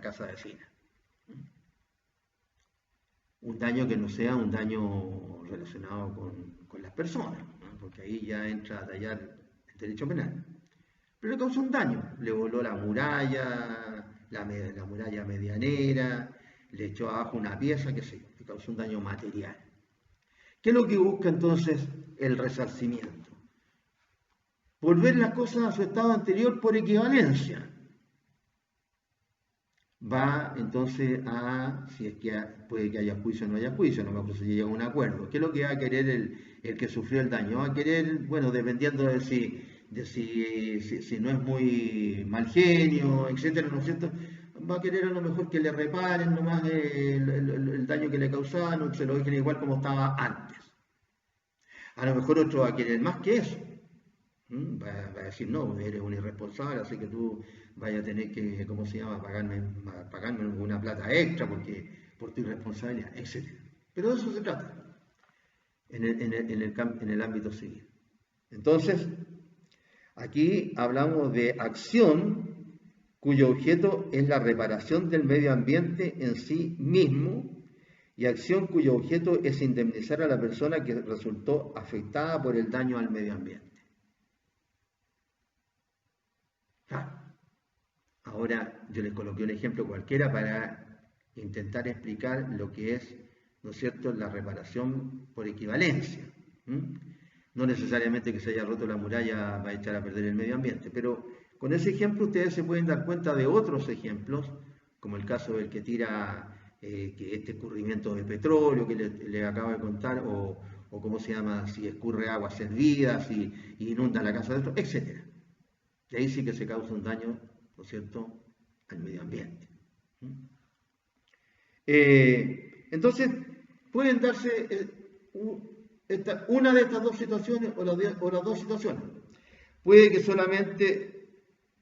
casa vecina. Un daño que no sea un daño relacionado con las personas, ¿no? Porque ahí ya entra a tallar el derecho penal. Pero le causó un daño, le voló la muralla, la muralla medianera, le echó abajo una pieza, qué sé yo, le causó un daño material. ¿Qué es lo que busca entonces el resarcimiento? Volver las cosas a su estado anterior por equivalencia. Va entonces a, si es que puede que haya juicio o no haya juicio, a lo mejor se llega a un acuerdo. ¿Qué es lo que va a querer el que sufrió el daño? Va a querer, bueno, dependiendo de si no es muy mal genio, etcétera, ¿no es cierto? Va a querer a lo mejor que le reparen nomás el daño que le causaron, se lo dejen igual como estaba antes. A lo mejor otro va a querer más que eso. Va a decir, no, eres un irresponsable, así que tú vayas a tener que, ¿cómo se llama?, pagarme una plata extra por tu irresponsabilidad, etcétera. Pero de eso se trata en el ámbito civil. Entonces, aquí hablamos de acción cuyo objeto es la reparación del medio ambiente en sí mismo y acción cuyo objeto es indemnizar a la persona que resultó afectada por el daño al medio ambiente. Ahora yo les coloqué un ejemplo cualquiera para intentar explicar lo que es, ¿no es cierto?, la reparación por equivalencia. No necesariamente que se haya roto la muralla va a echar a perder el medio ambiente, pero con ese ejemplo ustedes se pueden dar cuenta de otros ejemplos, como el caso del que tira que este escurrimiento de petróleo que le acabo de contar, o cómo se llama, si escurre aguas hervidas, si inunda la casa de otro, etc. Y ahí sí que se causa un daño, ¿no es cierto?, al medio ambiente. Entonces, pueden darse una de estas dos situaciones o las dos situaciones. Puede que solamente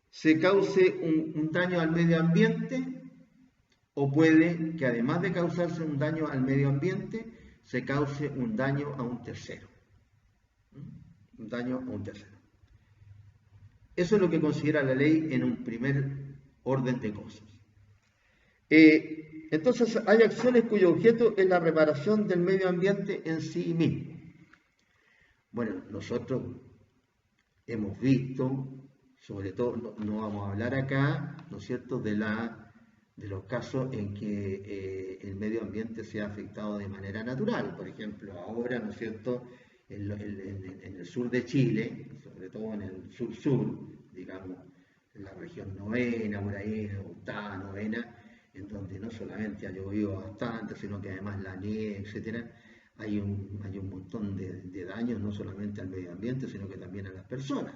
se cause un daño al medio ambiente, o puede que además de causarse un daño al medio ambiente, se cause un daño a un tercero. Un daño a un tercero. Eso es lo que considera la ley en un primer orden de cosas. Entonces, hay acciones cuyo objeto es la reparación del medio ambiente en sí mismo. Bueno, nosotros hemos visto, sobre todo, no vamos a hablar acá, ¿no es cierto?, de los casos en que el medio ambiente se ha afectado de manera natural. Por ejemplo, ahora, ¿no es cierto?, en el sur de Chile, sobre todo en el sur-sur, digamos, en la región novena, por ahí, octava, novena, en donde no solamente ha llovido bastante, sino que además la nieve, etcétera, hay un montón de daños, no solamente al medio ambiente, sino que también a las personas.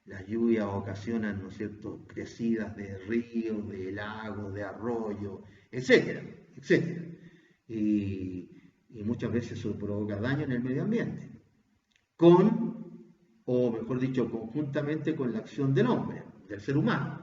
Las lluvias ocasionan, ¿no es cierto?, crecidas de ríos, de lagos, de arroyos, etcétera, etcétera. Y muchas veces eso provoca daño en el medio ambiente, o mejor dicho, conjuntamente con la acción del hombre, del ser humano.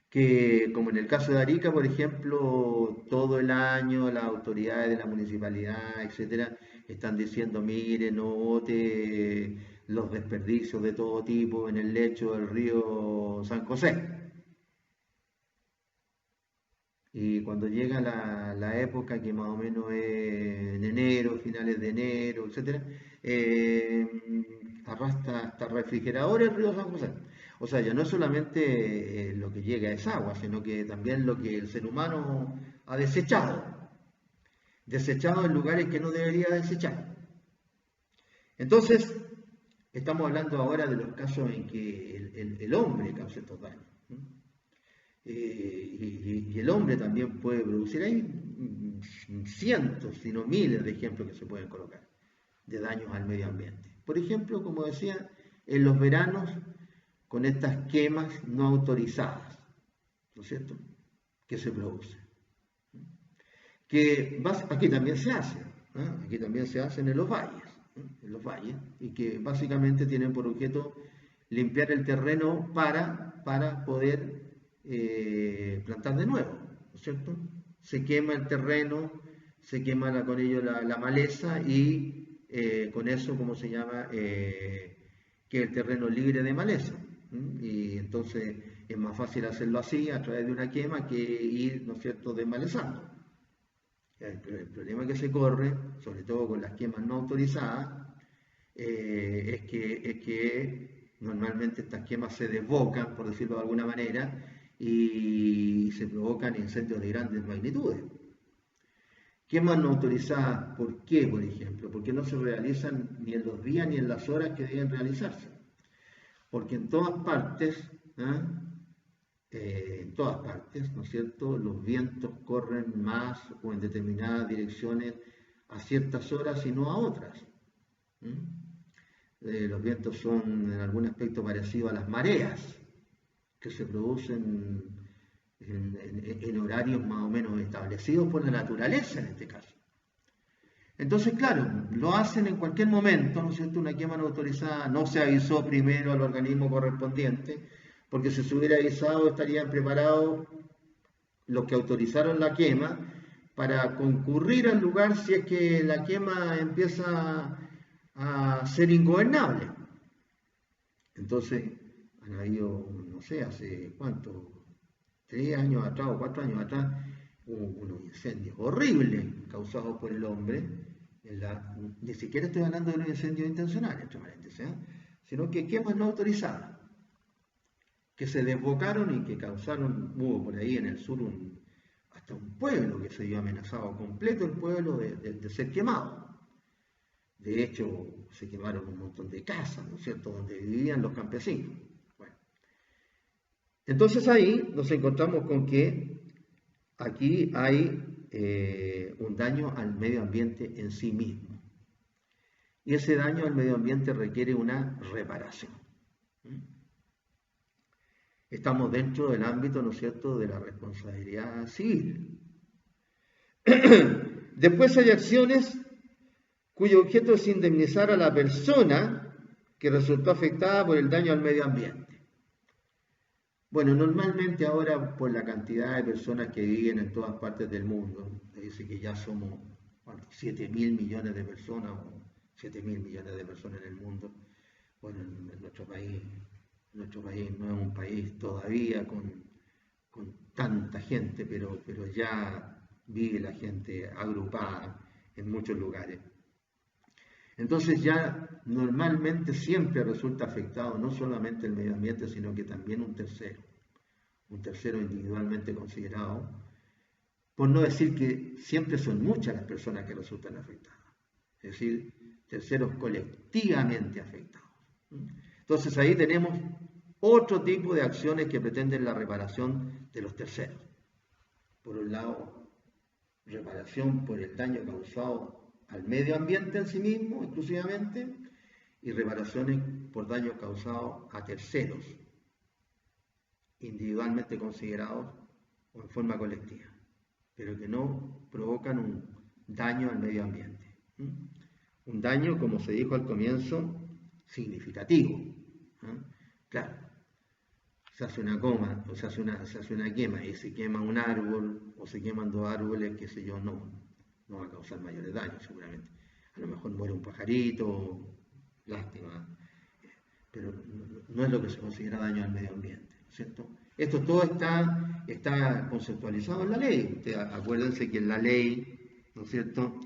Que como en el caso de Arica, por ejemplo, todo el año las autoridades de la municipalidad, etcétera, están diciendo, mire, no bote los desperdicios de todo tipo en el lecho del río San José. Y cuando llega la época, que más o menos es en enero, finales de enero, etcétera, arrastra hasta refrigeradores el río San José. O sea, ya no es solamente lo que llega es agua, sino que también lo que el ser humano ha desechado en lugares que no debería desechar. Entonces, estamos hablando ahora de los casos en que el hombre causa estos daños. Y el hombre también puede producir. Hay cientos, si no miles de ejemplos que se pueden colocar de daños al medio ambiente. Por ejemplo, como decía, en los veranos, con estas quemas no autorizadas, ¿no es cierto?, que se producen. Que aquí también se hace, aquí también se hacen en los valles, y que básicamente tienen por objeto limpiar el terreno para poder plantar de nuevo, ¿no es cierto? Se quema el terreno, se quema con ello la maleza y con eso, ¿cómo se llama?, que el terreno libre de maleza. Y entonces es más fácil hacerlo así, a través de una quema, que ir, ¿no es cierto?, desmalezando. El problema que se corre, sobre todo con las quemas no autorizadas, es que normalmente estas quemas se desbocan, por decirlo de alguna manera, y se provocan incendios de grandes magnitudes. Quemas no autorizadas, ¿por qué, por ejemplo? Porque no se realizan ni en los días ni en las horas que deben realizarse. Porque en todas partes, ¿ah? En todas partes, ¿no es cierto?, los vientos corren más o en determinadas direcciones a ciertas horas y no a otras. Los vientos son en algún aspecto parecidos a las mareas, que se producen en horarios más o menos establecidos por la naturaleza en este caso. Entonces, claro, lo hacen en cualquier momento, ¿no es cierto? Una quema no autorizada no se avisó primero al organismo correspondiente, porque si se hubiera avisado estarían preparados los que autorizaron la quema para concurrir al lugar si es que la quema empieza a ser ingobernable. Entonces, han habido, no sé, hace cuánto, 3 años atrás o 4 años atrás, hubo unos incendios horribles causados por el hombre. Ni siquiera estoy hablando de los incendios intencionales, entre paréntesis, sino que quemas no autorizadas, que se desbocaron y que causaron, hubo por ahí en el sur hasta un pueblo que se vio amenazado, completo el pueblo de ser quemado. De hecho, se quemaron un montón de casas, ¿no es cierto?, donde vivían los campesinos. Bueno, entonces ahí nos encontramos con que aquí hay un daño al medio ambiente en sí mismo. Y ese daño al medio ambiente requiere una reparación. Estamos dentro del ámbito, ¿no es cierto?, de la responsabilidad civil. Después hay acciones cuyo objeto es indemnizar a la persona que resultó afectada por el daño al medio ambiente. Bueno, normalmente ahora, por la cantidad de personas que viven en todas partes del mundo, dice que ya somos 7.000 millones de personas, o 7.000 millones de personas en el mundo. Bueno, en nuestro país no es un país todavía con tanta gente, pero ya vive la gente agrupada en muchos lugares. Entonces ya normalmente siempre resulta afectado no solamente el medio ambiente, sino que también un tercero individualmente considerado, por no decir que siempre son muchas las personas que resultan afectadas, es decir, terceros colectivamente afectados. Entonces ahí tenemos otro tipo de acciones que pretenden la reparación de los terceros. Por un lado, reparación por el daño causado al medio ambiente en sí mismo, exclusivamente, y reparaciones por daños causados a terceros, individualmente considerados o en forma colectiva, pero que no provocan un daño al medio ambiente. Un daño, como se dijo al comienzo, significativo. Claro, se hace una coma, o se hace una quema y se quema un árbol o se queman 2 árboles, qué sé yo, no va a causar mayores daños seguramente. A lo mejor muere un pajarito, lástima, pero no es lo que se considera daño al medio ambiente, ¿no es cierto? Esto todo está conceptualizado en la ley. Ustedes acuérdense que en la ley, ¿no es cierto?,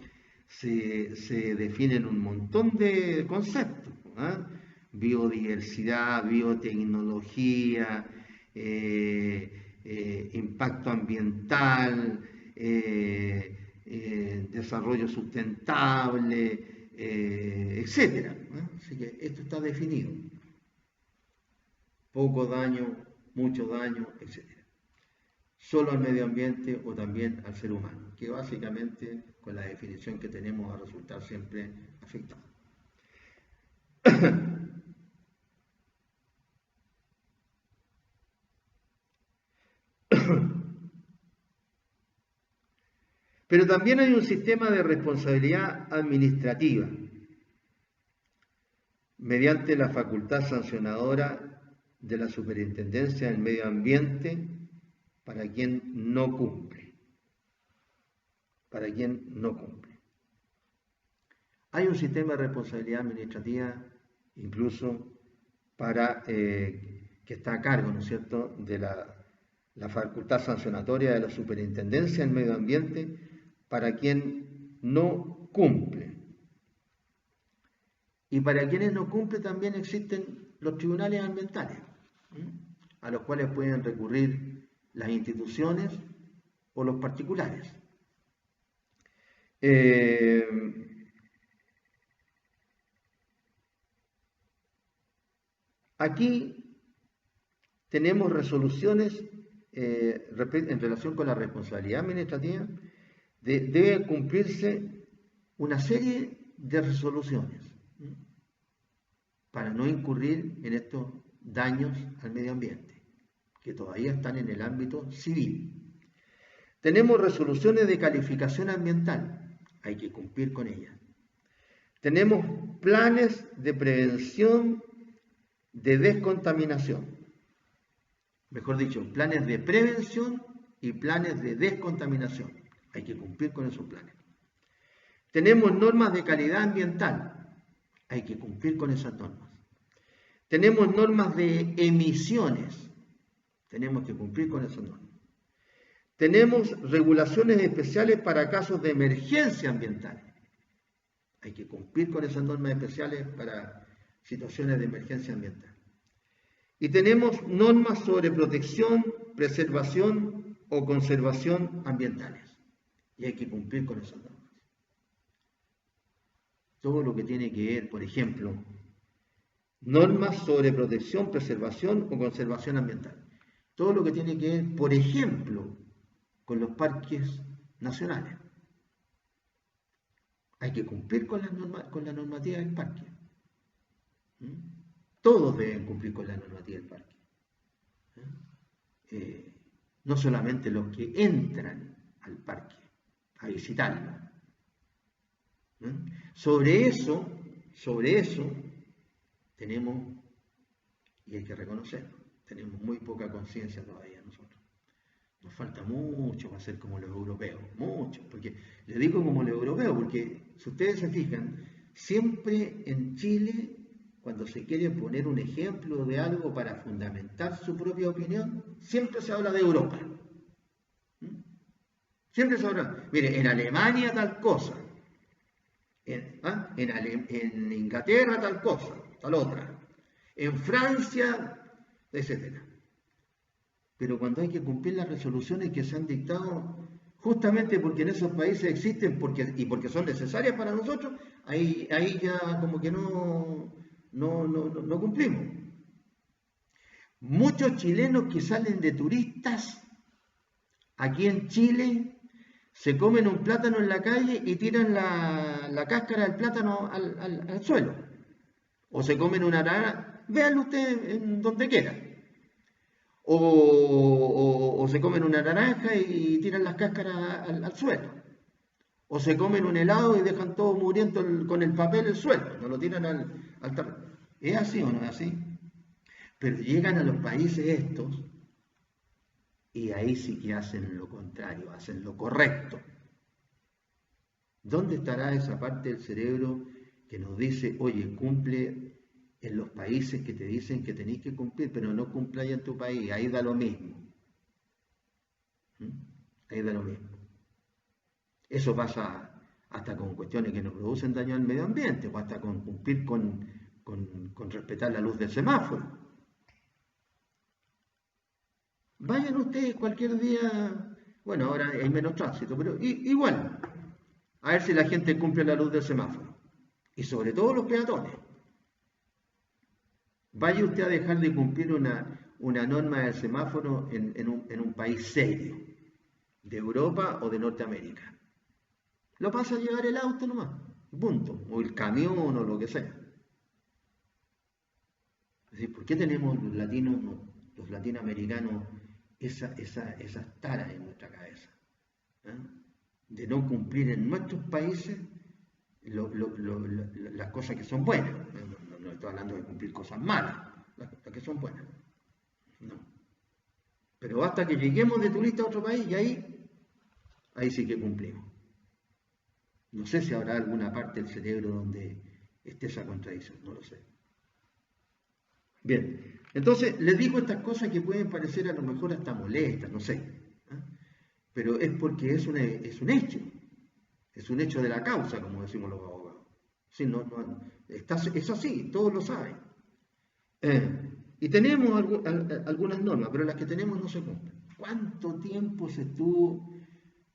se definen un montón de conceptos, biodiversidad, biotecnología, impacto ambiental, desarrollo sustentable, etcétera. Así que esto está definido. Poco daño, mucho daño, etcétera. Solo al medio ambiente o también al ser humano, que básicamente con la definición que tenemos va a resultar siempre afectado. Pero también hay un sistema de responsabilidad administrativa, mediante la facultad sancionadora de la Superintendencia del Medio Ambiente para quien no cumple. Hay un sistema de responsabilidad administrativa incluso para que está a cargo, ¿no es cierto?, de la facultad sancionatoria de la Superintendencia del Medio Ambiente para quien no cumple. Y para quienes no cumplen también existen los tribunales ambientales, a los cuales pueden recurrir las instituciones o los particulares. Aquí tenemos resoluciones en relación con la responsabilidad administrativa. Debe cumplirse una serie de resoluciones para no incurrir en estos daños al medio ambiente, que todavía están en el ámbito civil. Tenemos resoluciones de calificación ambiental, hay que cumplir con ellas. Tenemos planes de prevención de descontaminación, mejor dicho, planes de prevención y planes de descontaminación, hay que cumplir con esos planes. Tenemos normas de calidad ambiental, hay que cumplir con esas normas. Tenemos normas de emisiones, tenemos que cumplir con esas normas. Tenemos regulaciones especiales para casos de emergencia ambiental, hay que cumplir con esas normas especiales para situaciones de emergencia ambiental. Y tenemos normas sobre protección, preservación o conservación ambientales, y hay que cumplir con esas normas. Todo lo que tiene que ver, por ejemplo, normas sobre protección, preservación o conservación ambiental. Todo lo que tiene que ver, por ejemplo, con los parques nacionales. Hay que cumplir con la normativa del parque. Todos deben cumplir con la normativa del parque. No solamente los que entran al parque a visitarlo. Sobre eso tenemos, y hay que reconocerlo, tenemos muy poca conciencia todavía nosotros. Nos falta mucho para ser como los europeos, mucho, porque le digo como los europeos, porque si ustedes se fijan, siempre en Chile, cuando se quiere poner un ejemplo de algo para fundamentar su propia opinión, siempre se habla de Europa. Siempre se habla, mire, en Alemania tal cosa, en Inglaterra tal cosa, tal otra, en Francia, etc. Pero cuando hay que cumplir las resoluciones que se han dictado, justamente porque en esos países existen y porque son necesarias para nosotros, ahí ya como que no cumplimos. Muchos chilenos que salen de turistas aquí en Chile se comen un plátano en la calle y tiran la cáscara del plátano al suelo. O se comen una naranja, véanlo usted en donde quiera. O se comen una naranja y tiran las cáscaras al suelo. O se comen un helado y dejan todo muriendo con el papel el suelo, no lo tiran al terreno. ¿Es así o no es así? Pero llegan a los países estos y ahí sí que hacen lo contrario, hacen lo correcto. ¿Dónde estará esa parte del cerebro que nos dice, oye, cumple en los países que te dicen que tenéis que cumplir, pero no cumpláis en tu país? Ahí da lo mismo. Ahí da lo mismo. Eso pasa hasta con cuestiones que nos producen daño al medio ambiente, o hasta con cumplir con respetar la luz del semáforo. Vayan ustedes cualquier día, bueno, ahora hay menos tránsito, pero igual, a ver si la gente cumple la luz del semáforo. Y sobre todo los peatones. Vaya usted a dejar de cumplir una norma del semáforo en un país serio, de Europa o de Norteamérica. Lo pasa a llevar el auto nomás, punto, o el camión o lo que sea. Es decir, ¿por qué tenemos los latinos, los latinoamericanos, esas taras en nuestra cabeza? De no cumplir en nuestros países las cosas que son buenas. No estoy hablando de cumplir cosas malas, las que son buenas. No. Pero basta que lleguemos de turista a otro país y ahí sí que cumplimos. No sé si habrá alguna parte del cerebro donde esté esa contradicción, no lo sé. Bien, Entonces, les digo estas cosas que pueden parecer a lo mejor hasta molestas, no sé, ¿ah? Pero es porque es un hecho de la causa, como decimos los abogados. Sí, es así, todos lo saben. Y tenemos algunas normas, pero las que tenemos no se cumplen. ¿Cuánto tiempo se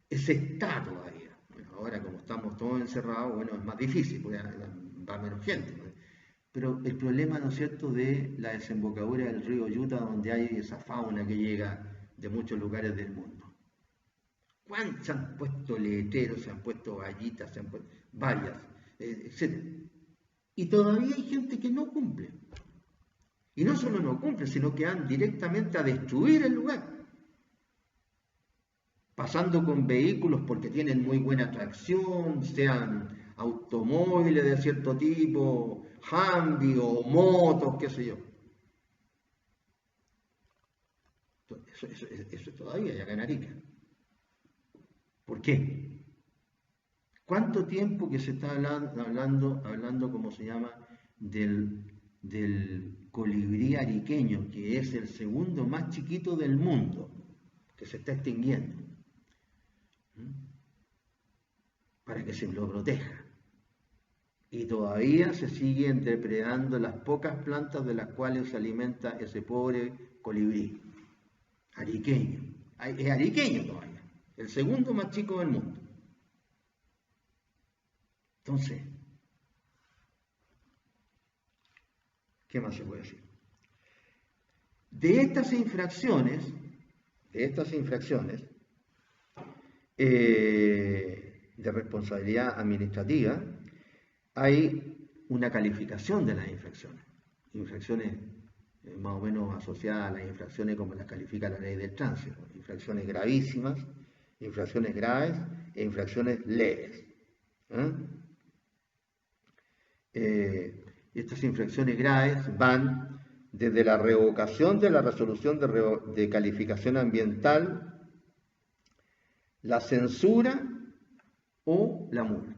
está todavía? Bueno, ahora como estamos todos encerrados, bueno, es más difícil, porque va menos gente, ¿no? Pero el problema, ¿no es cierto?, de la desembocadura del río Utah, donde hay esa fauna que llega de muchos lugares del mundo. ¿Cuántos se han puesto letreros, se han puesto vallitas, se han puesto vallas, etc.? Y todavía hay gente que no cumple. Y no solo no cumple, sino que van directamente a destruir el lugar, pasando con vehículos porque tienen muy buena tracción, sean automóviles de cierto tipo, Humvee o motos, qué sé yo. Eso todavía hay acá en Arica. ¿Por qué? ¿Cuánto tiempo que se está hablando como se llama, del colibrí ariqueño, que es el segundo más chiquito del mundo, que se está extinguiendo, para que se lo proteja? Y todavía se siguen depredando las pocas plantas de las cuales se alimenta ese pobre colibrí ariqueño. Es ariqueño todavía, el segundo más chico del mundo. Entonces, ¿qué más se puede decir? De estas infracciones, de responsabilidad administrativa, hay una calificación de las infracciones. Infracciones más o menos asociadas a las infracciones como las califica la ley del tránsito. Infracciones gravísimas, infracciones graves e infracciones leves. Estas infracciones graves van desde la revocación de la resolución de calificación ambiental, la censura o la multa.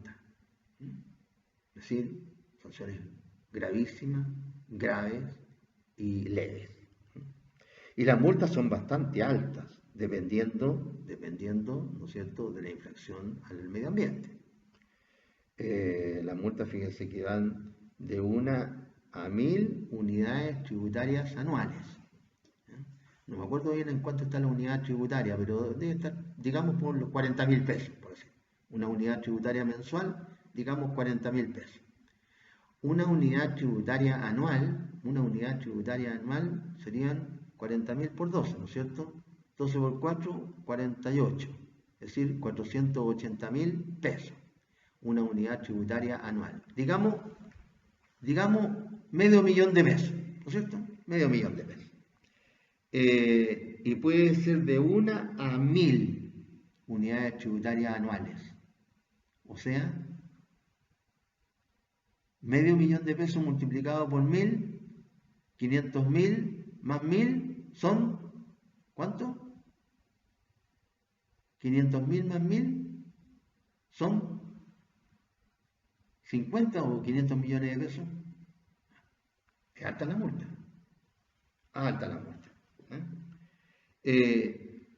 Es decir, sanciones gravísimas, graves y leves. Y las multas son bastante altas, dependiendo, ¿no es cierto?, de la infracción al medio ambiente. Las multas, fíjense, que van de 1 a 1000 unidades tributarias anuales. No me acuerdo bien en cuánto está la unidad tributaria, pero debe estar, digamos, por los 40.000 pesos, por decir. Una unidad tributaria mensual, digamos, 40.000 pesos. Una unidad tributaria anual serían 40.000 por 12, ¿no es cierto? 12 por 4, 48, es decir, 480.000 pesos. Una unidad tributaria anual. Digamos, $500.000 de pesos, ¿no es cierto? $500.000 de pesos. Y puede ser de 1 a 1000 unidades tributarias anuales. O sea, $500.000 de pesos multiplicado por 1000, 500.000 más 1000 son, ¿cuánto? 500.000 más 1000 son 50 o 500 millones de pesos. Es alta la multa. Alta la multa.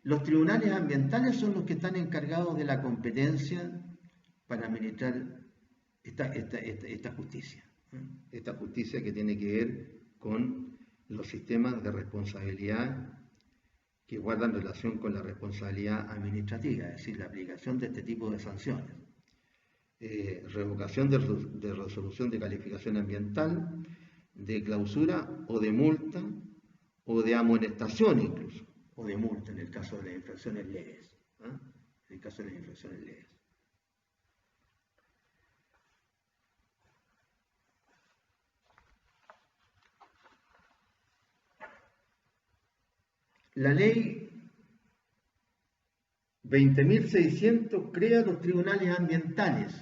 Los tribunales ambientales son los que están encargados de la competencia para administrar esta justicia. Esta justicia que tiene que ver con los sistemas de responsabilidad que guardan relación con la responsabilidad administrativa, es decir, la aplicación de este tipo de sanciones. Revocación de resolución de calificación ambiental, de clausura o de multa, o de amonestación incluso, o de multa en el caso de las infracciones leves. En el caso de las infracciones leves. La ley 20.600 crea los tribunales ambientales,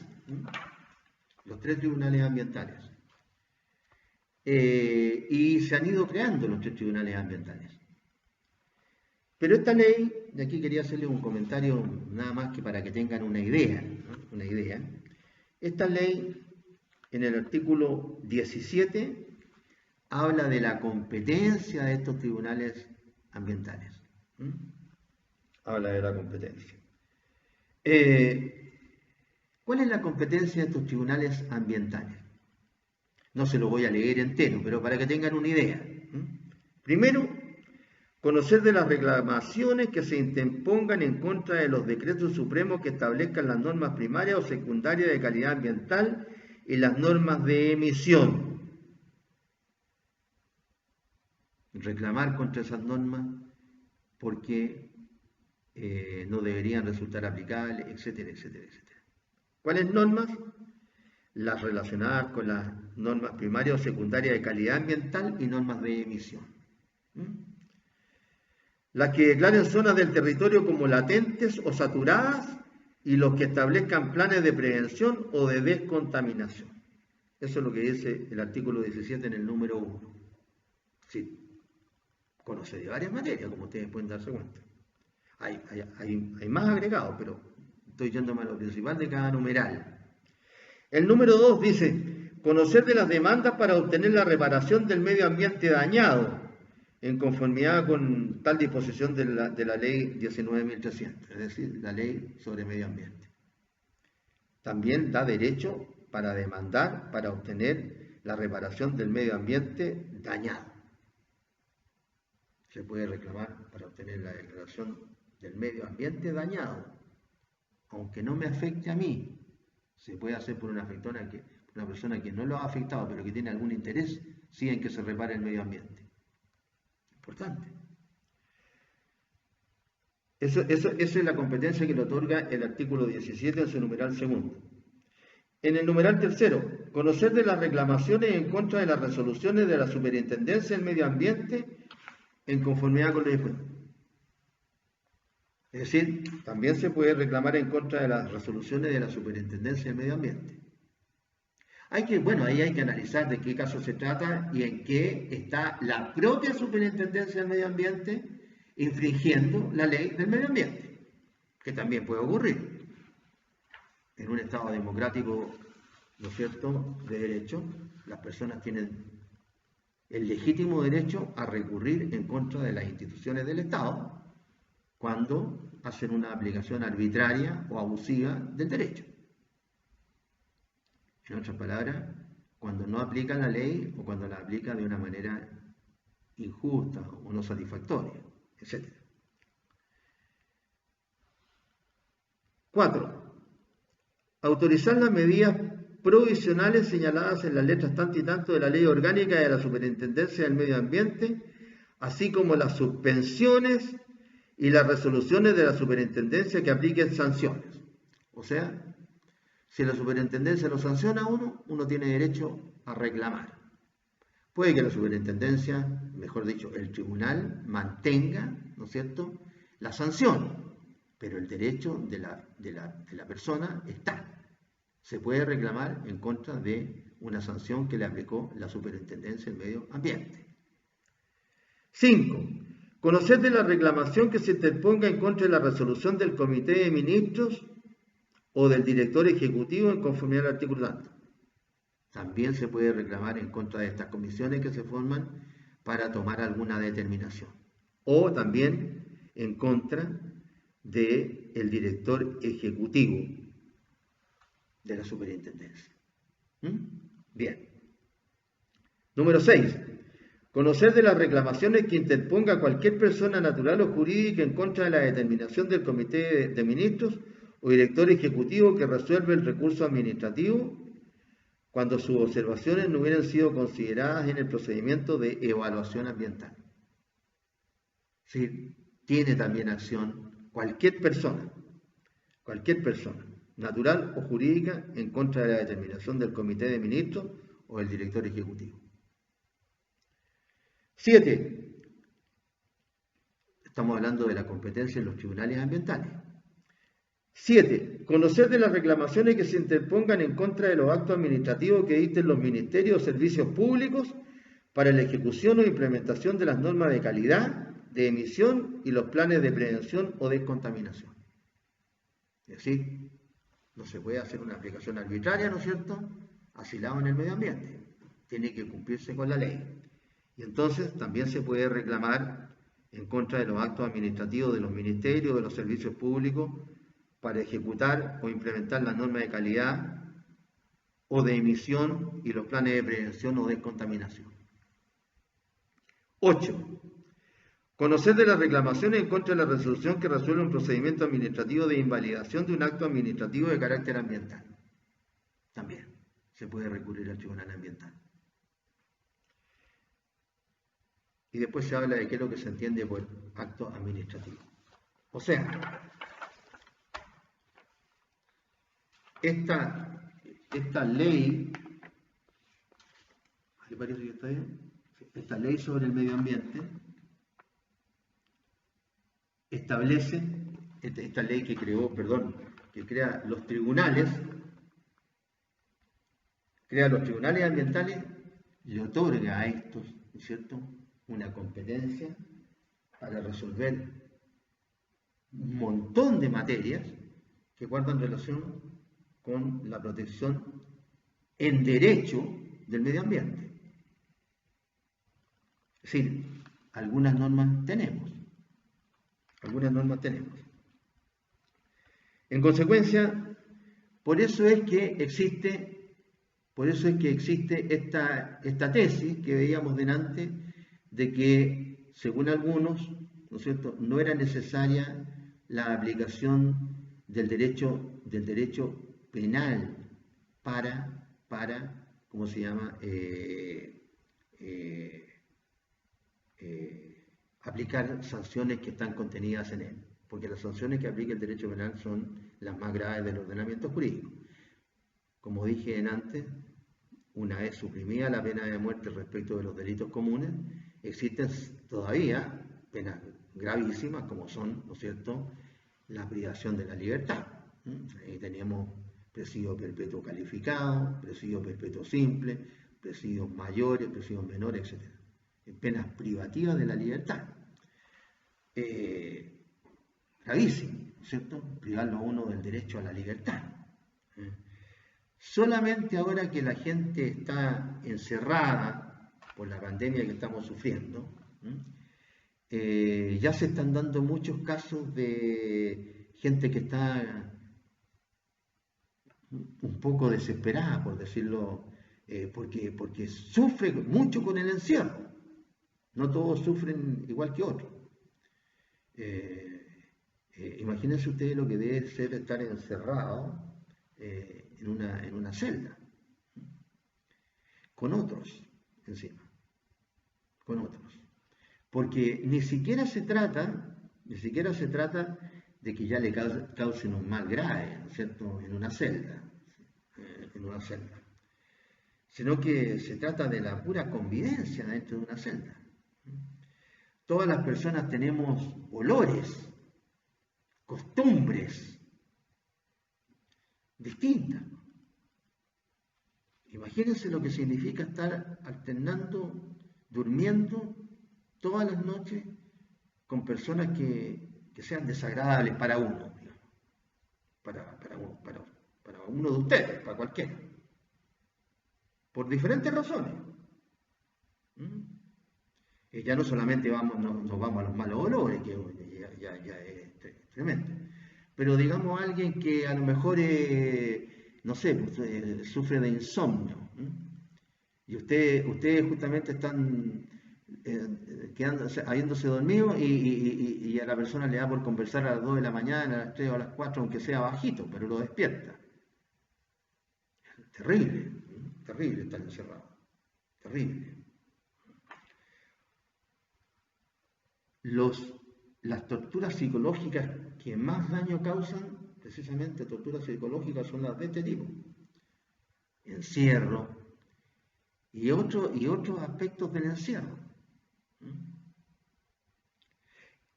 los 3 tribunales ambientales. Y se han ido creando los 3 tribunales ambientales. Pero esta ley, de aquí quería hacerle un comentario nada más que para que tengan una idea, ¿no? Una idea. Esta ley, en el artículo 17, habla de la competencia de estos tribunales ambientales. Habla de la competencia. ¿Cuál es la competencia de estos tribunales ambientales? No se lo voy a leer entero, pero para que tengan una idea. Primero, conocer de las reclamaciones que se interpongan en contra de los decretos supremos que establezcan las normas primarias o secundarias de calidad ambiental y las normas de emisión. Reclamar contra esas normas porque no deberían resultar aplicables, etcétera, etcétera, etcétera. ¿Cuáles normas? Las relacionadas con las normas primarias o secundarias de calidad ambiental y normas de emisión. Las que declaren zonas del territorio como latentes o saturadas y los que establezcan planes de prevención o de descontaminación. Eso es lo que dice el artículo 17 en el número 1. Sí, conoce de varias materias, como ustedes pueden darse cuenta. Hay más agregados, pero estoy yéndome a lo principal de cada numeral. El número 2 dice, conocer de las demandas para obtener la reparación del medio ambiente dañado, en conformidad con tal disposición de la ley 19.300, es decir, la ley sobre medio ambiente. También da derecho para demandar, para obtener la reparación del medio ambiente dañado. Se puede reclamar para obtener la declaración del medio ambiente dañado, aunque no me afecte a mí. Se puede hacer por una persona que no lo ha afectado, pero que tiene algún interés, sí, en que se repare el medio ambiente. Importante. Esa es la competencia que le otorga el artículo 17 en su numeral segundo. En el numeral tercero, conocer de las reclamaciones en contra de las resoluciones de la Superintendencia del Medio Ambiente en conformidad con lo dispuesto. Es decir, también se puede reclamar en contra de las resoluciones de la Superintendencia del Medio Ambiente. Ahí hay que analizar de qué caso se trata y en qué está la propia Superintendencia del Medio Ambiente infringiendo la ley del medio ambiente, que también puede ocurrir. En un Estado democrático, ¿no es cierto?, de derecho, las personas tienen el legítimo derecho a recurrir en contra de las instituciones del Estado cuando hacen una aplicación arbitraria o abusiva del derecho. En otras palabras, cuando no aplica la ley o cuando la aplica de una manera injusta o no satisfactoria, etc. 4. Autorizar las medidas provisionales señaladas en las letras tanto y tanto de la Ley Orgánica de la Superintendencia del Medio Ambiente, así como las suspensiones y las resoluciones de la Superintendencia que apliquen sanciones. O sea, si la Superintendencia lo sanciona a uno tiene derecho a reclamar. Puede que la Superintendencia, mejor dicho, el tribunal, mantenga, ¿no es cierto?, la sanción, pero el derecho de la persona está. Se puede reclamar en contra de una sanción que le aplicó la Superintendencia del Medio Ambiente. 5. Conocer de la reclamación que se interponga en contra de la resolución del Comité de Ministros o del director ejecutivo en conformidad al artículo tanto. También se puede reclamar en contra de estas comisiones que se forman para tomar alguna determinación. O también en contra del director ejecutivo de la superintendencia. Bien. Número 6. Conocer de las reclamaciones que interponga cualquier persona natural o jurídica en contra de la determinación del Comité de Ministros o director ejecutivo que resuelve el recurso administrativo cuando sus observaciones no hubieran sido consideradas en el procedimiento de evaluación ambiental. Sí, tiene también acción cualquier persona, natural o jurídica, en contra de la determinación del Comité de Ministros o del director ejecutivo. 7. Estamos hablando de la competencia en los tribunales ambientales. 7. Conocer de las reclamaciones que se interpongan en contra de los actos administrativos que dicten los ministerios o servicios públicos para la ejecución o implementación de las normas de calidad, de emisión y los planes de prevención o descontaminación. Es decir, no se puede hacer una aplicación arbitraria, ¿no es cierto?, asilado en el medio ambiente. Tiene que cumplirse con la ley. Y entonces también se puede reclamar en contra de los actos administrativos de los ministerios, de los servicios públicos, para ejecutar o implementar las normas de calidad o de emisión y los planes de prevención o descontaminación. 8. Conocer de las reclamaciones en contra de la resolución que resuelve un procedimiento administrativo de invalidación de un acto administrativo de carácter ambiental. También se puede recurrir al Tribunal Ambiental. Y después se habla de qué es lo que se entiende por acto administrativo. O sea, esta ley, ¿le parece que está bien? Esta ley sobre el medio ambiente establece, esta ley que crea los tribunales, ambientales, le otorga a estos, ¿no es cierto?, una competencia para resolver un montón de materias que guardan relación con la protección en derecho del medio ambiente. Es decir, algunas normas tenemos. En consecuencia, por eso es que existe esta tesis que veíamos delante, de que, según algunos, ¿no es cierto?, no era necesaria la aplicación del derecho penal para ¿cómo se llama?, aplicar sanciones que están contenidas en él, porque las sanciones que aplica el derecho penal son las más graves del ordenamiento jurídico. Como dije antes, una vez suprimida la pena de muerte respecto de los delitos comunes, existen todavía penas gravísimas como son, ¿no es cierto?, la privación de la libertad. Ahí teníamos presidio perpetuo calificado, presidio perpetuo simple, presidios mayores, presidios menores, etc. Penas privativas de la libertad. Gravísimo, ¿no es cierto?, privarlo a uno del derecho a la libertad. Solamente ahora que la gente está encerrada por la pandemia que estamos sufriendo, ya se están dando muchos casos de gente que está un poco desesperada, por decirlo, porque sufre mucho con el encierro. No todos sufren igual que otros. Imagínense ustedes lo que debe ser estar encerrado en una celda, con otros encima, con otros. Porque ni siquiera se trata de que ya le causen un mal grave, ¿no es cierto?, en una celda, sino que se trata de la pura convivencia dentro de una celda. Todas las personas tenemos olores, costumbres distintas. Imagínense lo que significa estar alternando, durmiendo todas las noches con personas que sean desagradables para uno, digamos, para uno de ustedes, para cualquiera, por diferentes razones. Ya no solamente nos vamos a los malos olores, que ya es tremendo, pero digamos alguien que a lo mejor, no sé, pues, sufre de insomnio, y ustedes justamente están habiéndose dormido y a la persona le da por conversar a las 2 de la mañana, a las 3 o a las 4, aunque sea bajito, pero lo despierta. Terrible, terrible estar encerrado, terrible. Las torturas psicológicas que más daño causan, precisamente torturas psicológicas, son las de este tipo. Encierro y otros aspectos del encierro.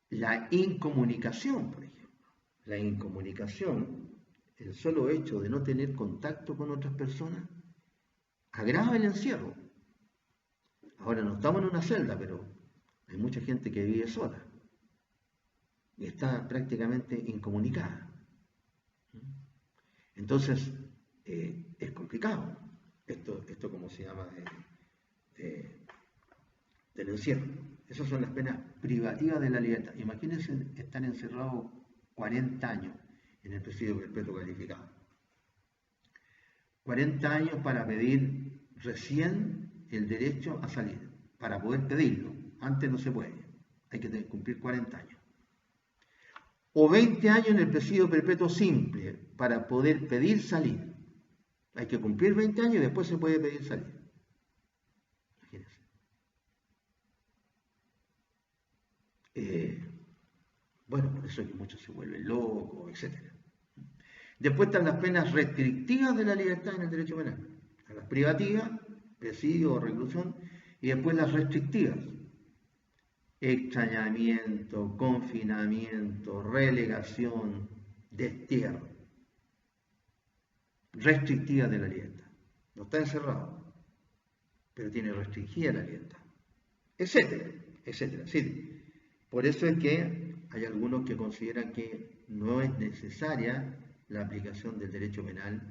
La incomunicación, por ejemplo. La incomunicación, el solo hecho de no tener contacto con otras personas, agrava el encierro. Ahora no estamos en una celda, pero hay mucha gente que vive sola y está prácticamente incomunicada. Entonces, es complicado. Esto ¿cómo se llama? del encierro. Esas son las penas privativas de la libertad. Imagínense estar encerrados 40 años en el presidio perpetuo calificado. 40 años para pedir recién el derecho a salir, para poder pedirlo. Antes no se puede, hay que cumplir 40 años. O 20 años en el presidio perpetuo simple, para poder pedir salir. Hay que cumplir 20 años y después se puede pedir salir. Imagínense. Bueno, por eso es que muchos se vuelven locos, etc. Después están las penas restrictivas de la libertad en el derecho penal. Las privativas, presidio o reclusión, y después las restrictivas. Extrañamiento, confinamiento, relegación, destierro. Restrictivas de la libertad. No está encerrado, pero tiene restringida la libertad. Etcétera, etcétera. Sí. Por eso es que hay algunos que consideran que no es necesaria la aplicación del derecho penal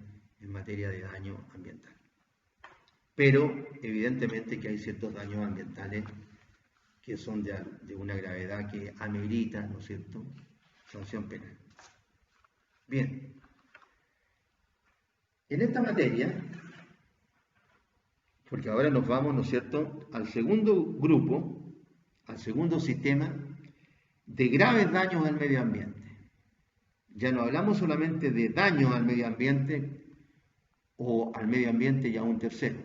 en materia de daño ambiental. Pero evidentemente que hay ciertos daños ambientales que son de una gravedad que amerita, ¿no es cierto?, sanción penal. Bien. En esta materia, porque ahora nos vamos, ¿no es cierto?, al segundo grupo, al segundo sistema de graves daños al medio ambiente. Ya no hablamos solamente de daños al medio ambiente o al medio ambiente y a un tercero,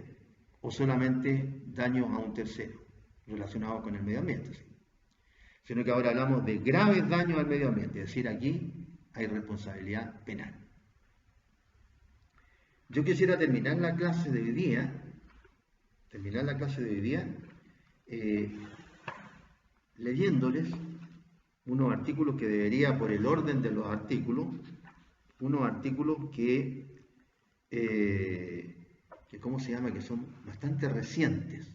o solamente daños a un tercero relacionados con el medio ambiente, ¿sí?, sino que ahora hablamos de graves daños al medio ambiente, es decir, aquí hay responsabilidad penal. Yo quisiera terminar la clase de hoy día, leyéndoles unos artículos que debería, por el orden de los artículos, unos artículos que ¿cómo se llama?, que son bastante recientes,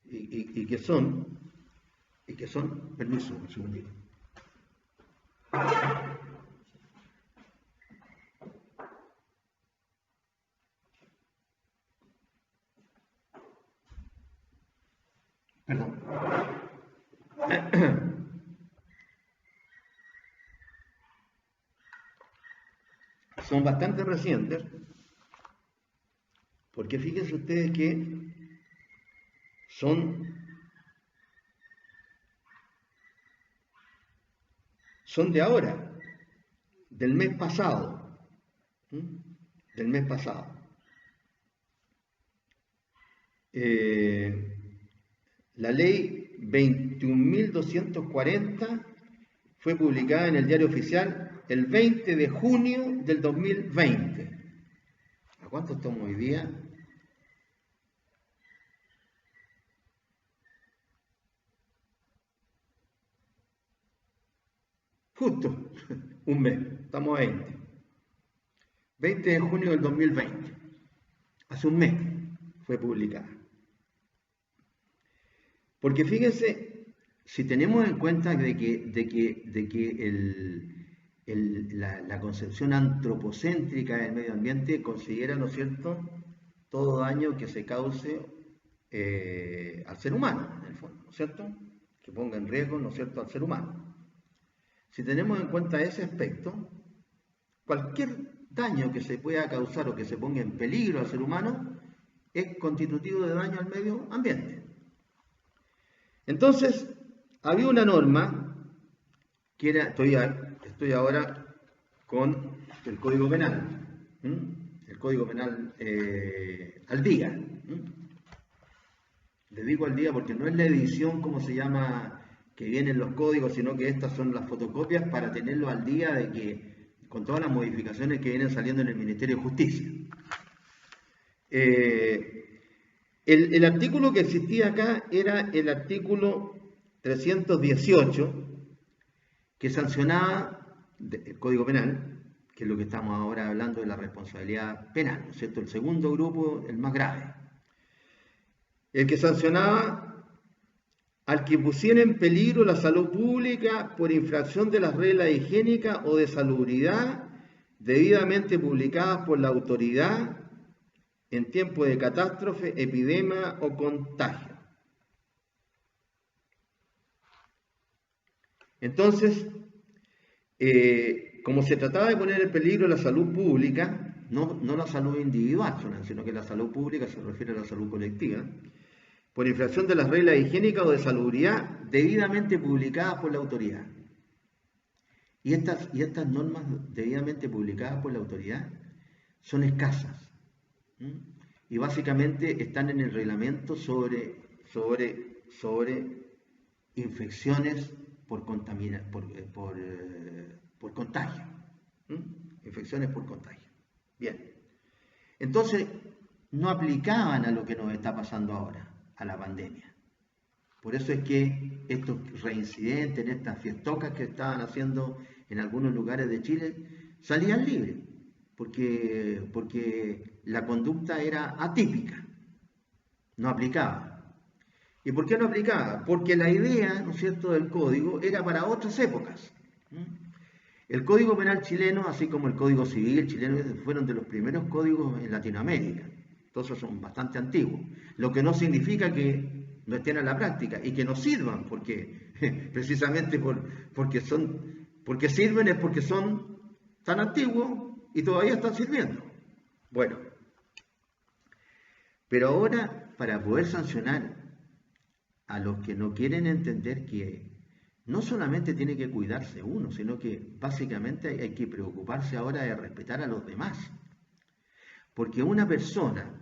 y que son, permiso, un segundito. Perdón. Son bastante recientes, porque fíjense ustedes que son de ahora, del mes pasado, La ley 21.240 fue publicada en el Diario Oficial el 20 de junio del 2020. ¿A cuánto estamos hoy día? Justo un mes, estamos a 20. 20 de junio del 2020. Hace un mes fue publicada. Porque fíjense, si tenemos en cuenta de que la concepción antropocéntrica del medio ambiente considera, ¿no es cierto?, todo daño que se cause al ser humano, en el fondo, ¿no es cierto?, que ponga en riesgo, ¿no es cierto?, al ser humano. Si tenemos en cuenta ese aspecto, cualquier daño que se pueda causar o que se ponga en peligro al ser humano es constitutivo de daño al medio ambiente. Entonces, había una norma que era, estoy ahora con el Código Penal, el Código Penal al día. Le digo al día porque no es la edición, como se llama, que vienen los códigos, sino que estas son las fotocopias para tenerlo al día de que, con todas las modificaciones que vienen saliendo en el Ministerio de Justicia. El artículo que existía acá era el artículo 318, que sancionaba el Código Penal, que es lo que estamos ahora hablando de la responsabilidad penal, ¿no es cierto? El segundo grupo, el más grave. El que sancionaba al que pusiera en peligro la salud pública por infracción de las reglas higiénicas o de salubridad debidamente publicadas por la autoridad en tiempo de catástrofe, epidemia o contagio. Entonces, como se trataba de poner en peligro la salud pública, no la salud individual, sino que la salud pública se refiere a la salud colectiva, por infracción de las reglas higiénicas o de salubridad debidamente publicadas por la autoridad. Y estas normas debidamente publicadas por la autoridad son escasas. Y básicamente están en el reglamento sobre infecciones por contagio. Infecciones por contagio. Bien. Entonces, no aplicaban a lo que nos está pasando ahora, a la pandemia. Por eso es que estos reincidentes, estas fiestocas que estaban haciendo en algunos lugares de Chile, salían libres, porque la conducta era atípica, no aplicaba. ¿Y por qué no aplicaba? Porque la idea, ¿no es cierto?, del código era para otras épocas. El Código Penal chileno, así como el Código Civil chileno, fueron de los primeros códigos en Latinoamérica. Entonces son bastante antiguos. Lo que no significa que no estén a la práctica y que no sirvan, porque precisamente porque sirven es porque son tan antiguos y todavía están sirviendo. Bueno, pero ahora para poder sancionar a los que no quieren entender que no solamente tiene que cuidarse uno, sino que básicamente hay que preocuparse ahora de respetar a los demás. Porque una persona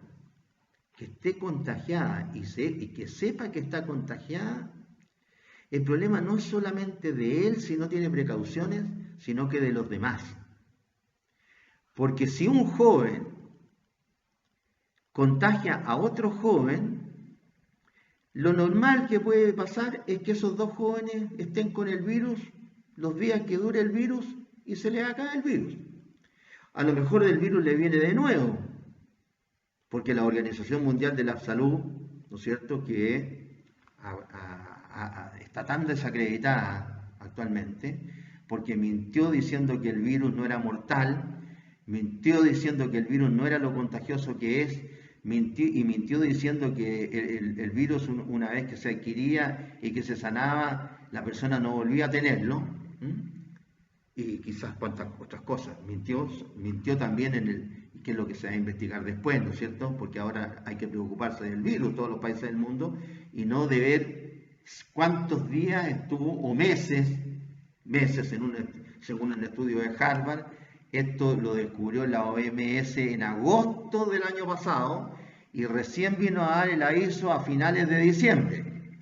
que esté contagiada y que sepa que está contagiada, el problema no es solamente de él si no tiene precauciones, sino que de los demás. Porque si un joven contagia a otro joven, lo normal que puede pasar es que esos dos jóvenes estén con el virus los días que dure el virus y se les acabe el virus. A lo mejor el virus le viene de nuevo, porque la Organización Mundial de la Salud, ¿no es cierto?, que está tan desacreditada actualmente, porque mintió diciendo que el virus no era mortal, mintió diciendo que el virus no era lo contagioso que es, mintió diciendo que el virus, una vez que se adquiría y que se sanaba, la persona no volvía a tenerlo, y quizás cuantas otras cosas. Mintió también que es lo que se va a investigar después, ¿no es cierto? Porque ahora hay que preocuparse del virus, todos los países del mundo, y no de ver cuántos días estuvo, o meses, según el estudio de Harvard. Esto lo descubrió la OMS en agosto del año pasado y recién vino a dar el aviso a finales de diciembre.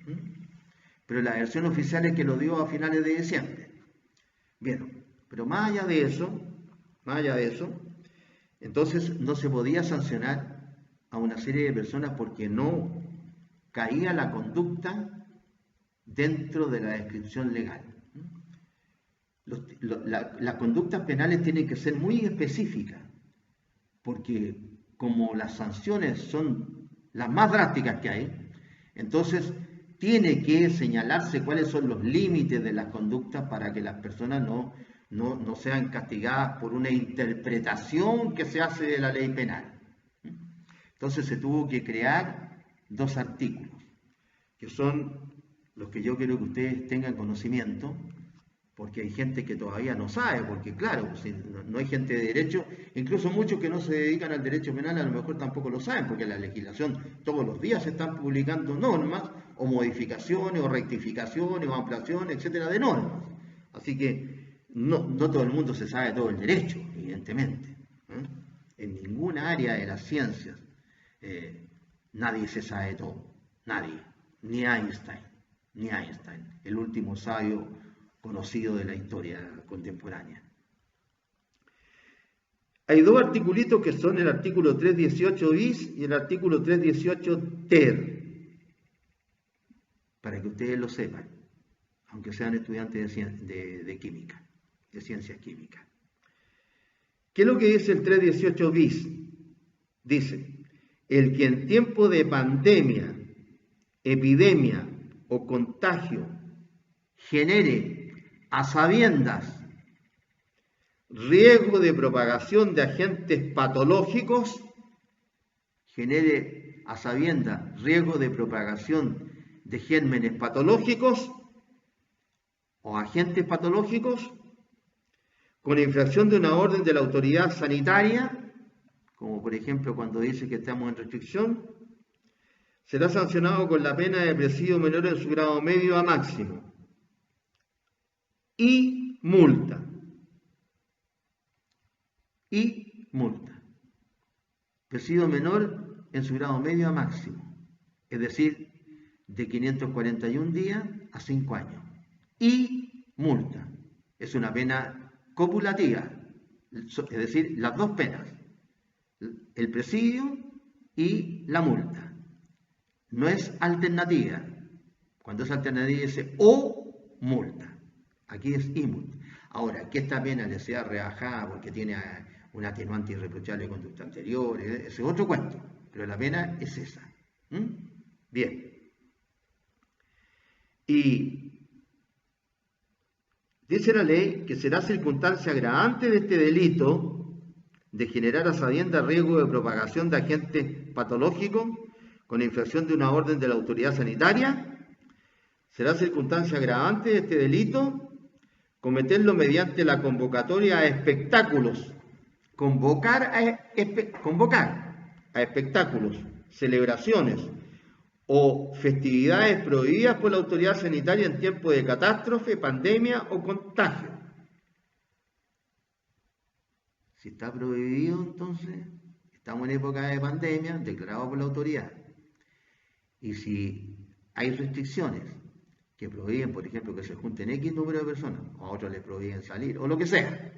Pero la versión oficial es que lo dio a finales de diciembre. Bien, pero más allá de eso, entonces no se podía sancionar a una serie de personas porque no caía la conducta dentro de la descripción legal. Las conductas penales tienen que ser muy específicas, porque como las sanciones son las más drásticas que hay, entonces tiene que señalarse cuáles son los límites de las conductas para que las personas no sean castigadas por una interpretación que se hace de la ley penal. Entonces se tuvo que crear 2 artículos, que son los que yo quiero que ustedes tengan conocimiento, porque hay gente que todavía no sabe, porque claro, si no hay gente de derecho, incluso muchos que no se dedican al derecho penal a lo mejor tampoco lo saben, porque en la legislación todos los días se están publicando normas, o modificaciones, o rectificaciones, o ampliaciones, etcétera, de normas. Así que no todo el mundo se sabe todo el derecho, evidentemente. En ninguna área de las ciencias nadie se sabe todo, nadie, ni Einstein, el último sabio conocido de la historia contemporánea. Hay 2 articulitos que son el artículo 318 bis y el artículo 318 ter, para que ustedes lo sepan, aunque sean estudiantes de química, de ciencias químicas. ¿Qué es lo que dice el 318 bis? Dice, el que en tiempo de pandemia, epidemia o contagio genere a sabiendas riesgo de propagación de agentes patológicos, genere a sabienda riesgo de propagación de gérmenes patológicos o agentes patológicos, con infracción de una orden de la autoridad sanitaria, como por ejemplo cuando dice que estamos en restricción, será sancionado con la pena de presidio menor en su grado medio a máximo y multa. Y multa. Presidio menor en su grado medio a máximo, es decir, de 541 días a 5 años. Y multa. Es una pena copulativa, es decir, las dos penas, el presidio y la multa. No es alternativa. Cuando es alternativa dice o multa. Aquí es y multa. Ahora, que esta pena le sea rebajada porque tiene un atenuante irreprochable de conducta anterior, ese es otro cuento, pero la pena es esa. Bien. Y dice la ley que será circunstancia agravante de este delito de generar a sabienda riesgo de propagación de agentes patológicos con infracción de una orden de la autoridad sanitaria. Será circunstancia agravante de este delito cometerlo mediante la convocatoria a espectáculos. Convocar a espectáculos, celebraciones o festividades prohibidas por la autoridad sanitaria en tiempo de catástrofe, pandemia o contagio. Si está prohibido, entonces estamos en época de pandemia, declarado por la autoridad. Y si hay restricciones que prohíben, por ejemplo, que se junten X número de personas, o a otros les prohíben salir, o lo que sea,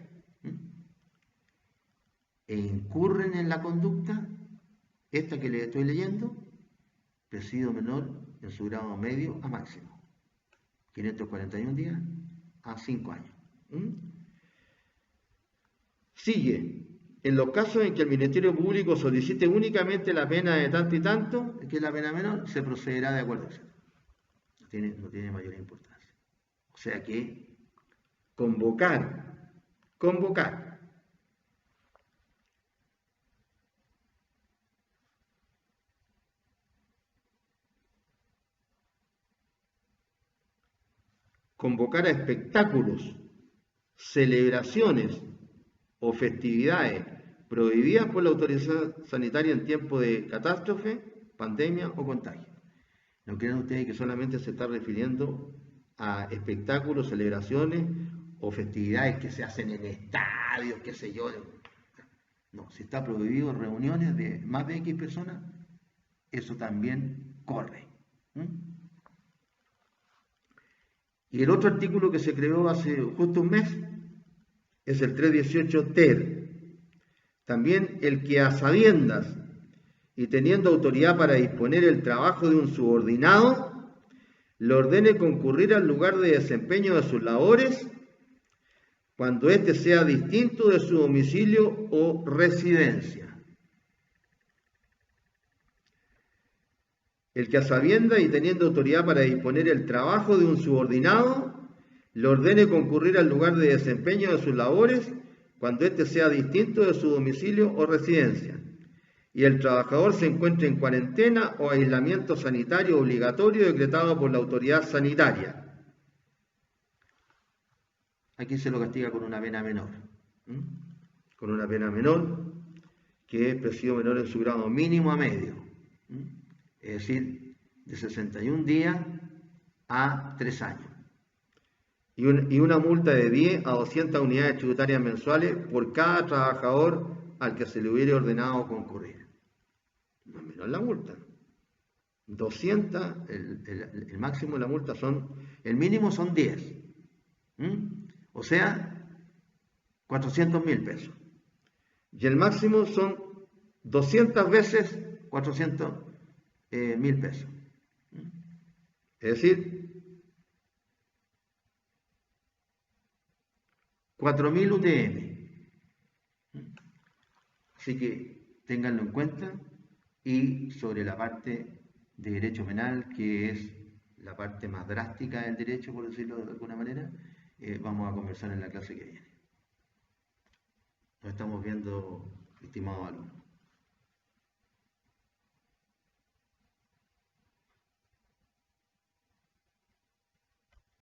e incurren en la conducta, esta que les estoy leyendo, presidio menor en su grado medio a máximo. 541 días a 5 años. Sigue. En los casos en que el Ministerio Público solicite únicamente la pena de tanto y tanto, que es la pena menor, se procederá de acuerdo a eso. No tiene mayor importancia. O sea que convocar a espectáculos, celebraciones o festividades prohibidas por la autoridad sanitaria en tiempo de catástrofe, pandemia o contagio. No crean ustedes que solamente se está refiriendo a espectáculos, celebraciones o festividades que se hacen en estadios, qué sé yo. No, si está prohibido reuniones de más de X personas, eso también corre. Y el otro artículo que se creó hace justo un mes es el 318 ter. También el que a sabiendas y teniendo autoridad para disponer el trabajo de un subordinado, le ordene concurrir al lugar de desempeño de sus labores cuando éste sea distinto de su domicilio o residencia. El que a sabiendas y teniendo autoridad para disponer el trabajo de un subordinado, le ordene concurrir al lugar de desempeño de sus labores cuando éste sea distinto de su domicilio o residencia, y el trabajador se encuentre en cuarentena o aislamiento sanitario obligatorio decretado por la autoridad sanitaria. Aquí se lo castiga con una pena menor. Con una pena menor, que es presidio menor en su grado mínimo a medio. Es decir, de 61 días a 3 años. Y una multa de 10 a 200 unidades tributarias mensuales por cada trabajador al que se le hubiere ordenado concurrir. No es menor la multa. 200, el máximo de la multa el mínimo son 10. O sea, 400.000 pesos. Y el máximo son 200 veces 400.000 pesos. Es decir, 4.000 UTM. Así que ténganlo en cuenta. Y sobre la parte de derecho penal, que es la parte más drástica del derecho, por decirlo de alguna manera, vamos a conversar en la clase que viene. Nos estamos viendo, estimados alumnos.